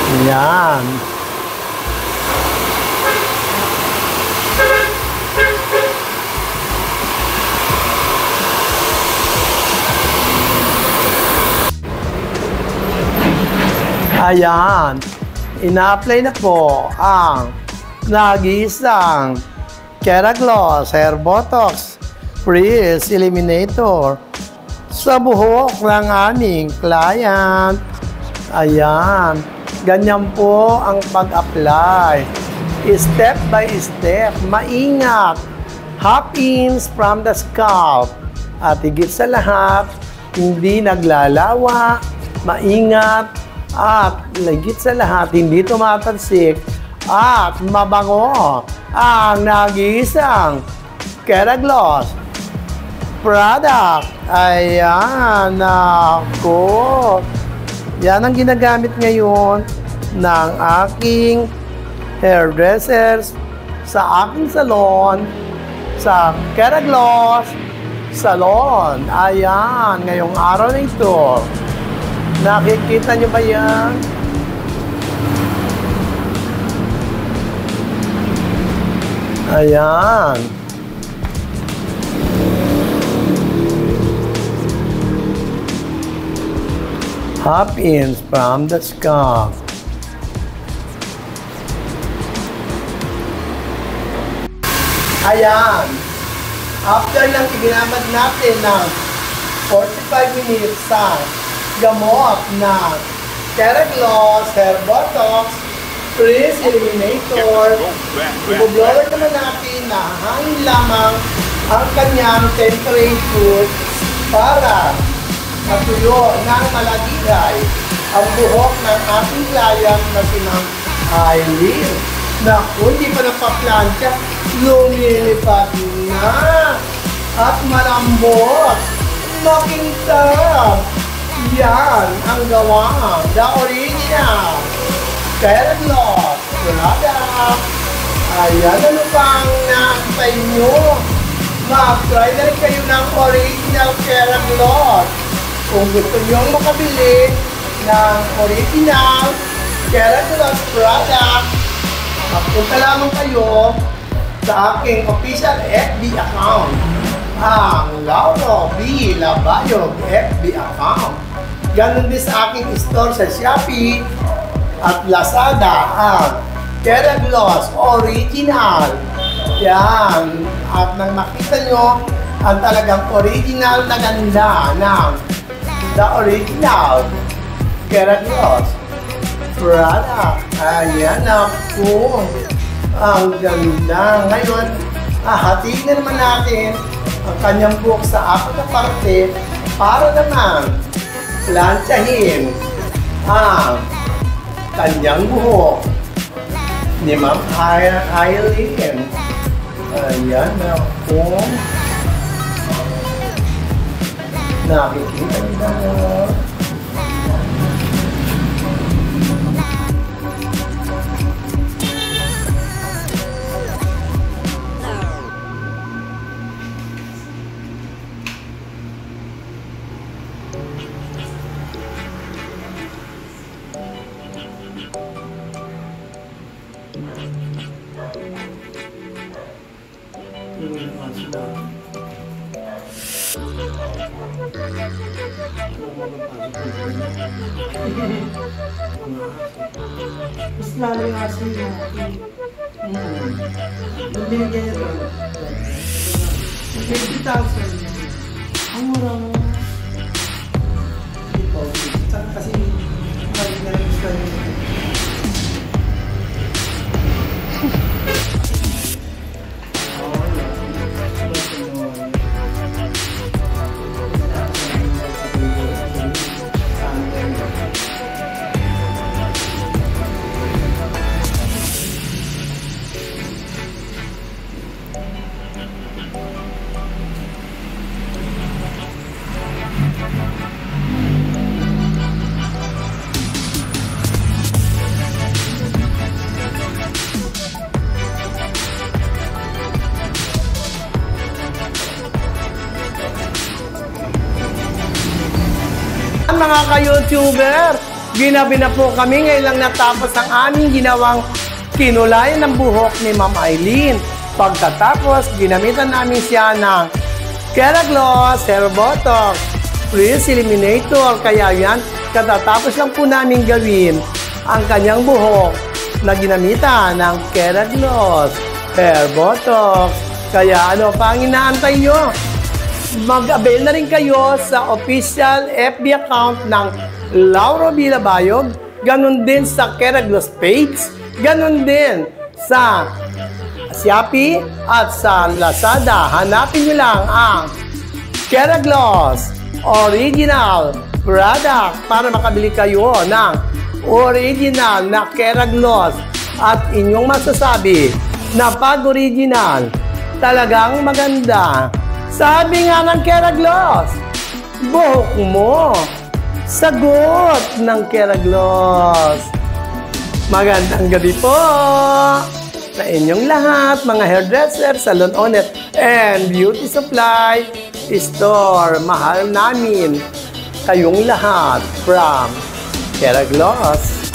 Yan. Ayan. Ina-apply na po ang nag-iisang Keragloss Hair Botox Frizz Eliminator sa buhok ng aming client. Ayan. Ganyan po ang pag-apply. Step by step. Maingat. Half inch from the scalp. At higit sa lahat, hindi naglalawa. Maingat. At higit sa lahat, hindi tumatalsik. At mabango ang nag-iisang Keragloss product. Ayan, ako. Yan ang ginagamit ngayon ng aking hairdressers sa aking salon, sa Keragloss Salon. Ayan, ngayong araw na ito. Nakikita nyo ba yan? Ayan. Half inch from the scalp. Ayan. After lang iginamad natin ng 45 minutes sa gamot na Keragloss Hair Botox Frizz Eliminator, i-blower naman natin na hangin lamang ang kanyang temperature para matuyo ng malagigay ang buhok ng ating client na sinang Aileen, na kung di pa napaplansya, lumilipad na at malambot, makintab. Yan ang gawa, the original Keragloss product. Ayan, ano pang naantay nyo? Mag-try na rin kayo ng original Keragloss. Kung gusto nyo makabili ng original Keragloss product, magpunta lamang kayo sa aking official FB account, ang Lauro B. Labayog FB account. Ganon din sa aking store sa Shopee at Lazada, ang Keragloss Original. Yan. At nang makita nyo ang talagang original na ganda ng the original Keragloss product. Ayan ako. Ang ganda. Ngayon, hatiin na naman natin ang kanyang buhok sa apat na parte para naman plantsahin ang kanyang buhok ni Ma'am Aileen. Ayan ako. Nakikita nila. Mas lalo yung asin natin. Binigyan niya ito. 50,000. Ang mura mo. Ito. Saka kasi maraming na yung gusto niya. Mga ka-YouTuber, Ginabi na po kami, ngayon lang natapos ang aming ginawang kinulayan ng buhok ni Ma'am Eileen. Pagkatapos, ginamitan namin siya ng Keragloss Hair Botox Frizz Eliminator. Kaya yan, katatapos lang po namin gawin ang kanyang buhok na ginamitan ng Keragloss Hair Botox. Kaya ano pa ang inaantay nyo? Mag-avail na rin kayo sa official FB account ng Lauro Villabayog, ganun din sa Keragloss page, ganun din sa Shopee at sa Lazada. Hanapin nyo lang ang Keragloss Original Product para makabili kayo ng original na Keragloss at inyong masasabi na pag original, talagang maganda. Sabi nga ng Keragloss, buhok mo, sagot ng Keragloss. Magandang gabi po sa inyong lahat, mga hairdresser, salon owner, and beauty supply store. Mahal namin kayong lahat from Keragloss.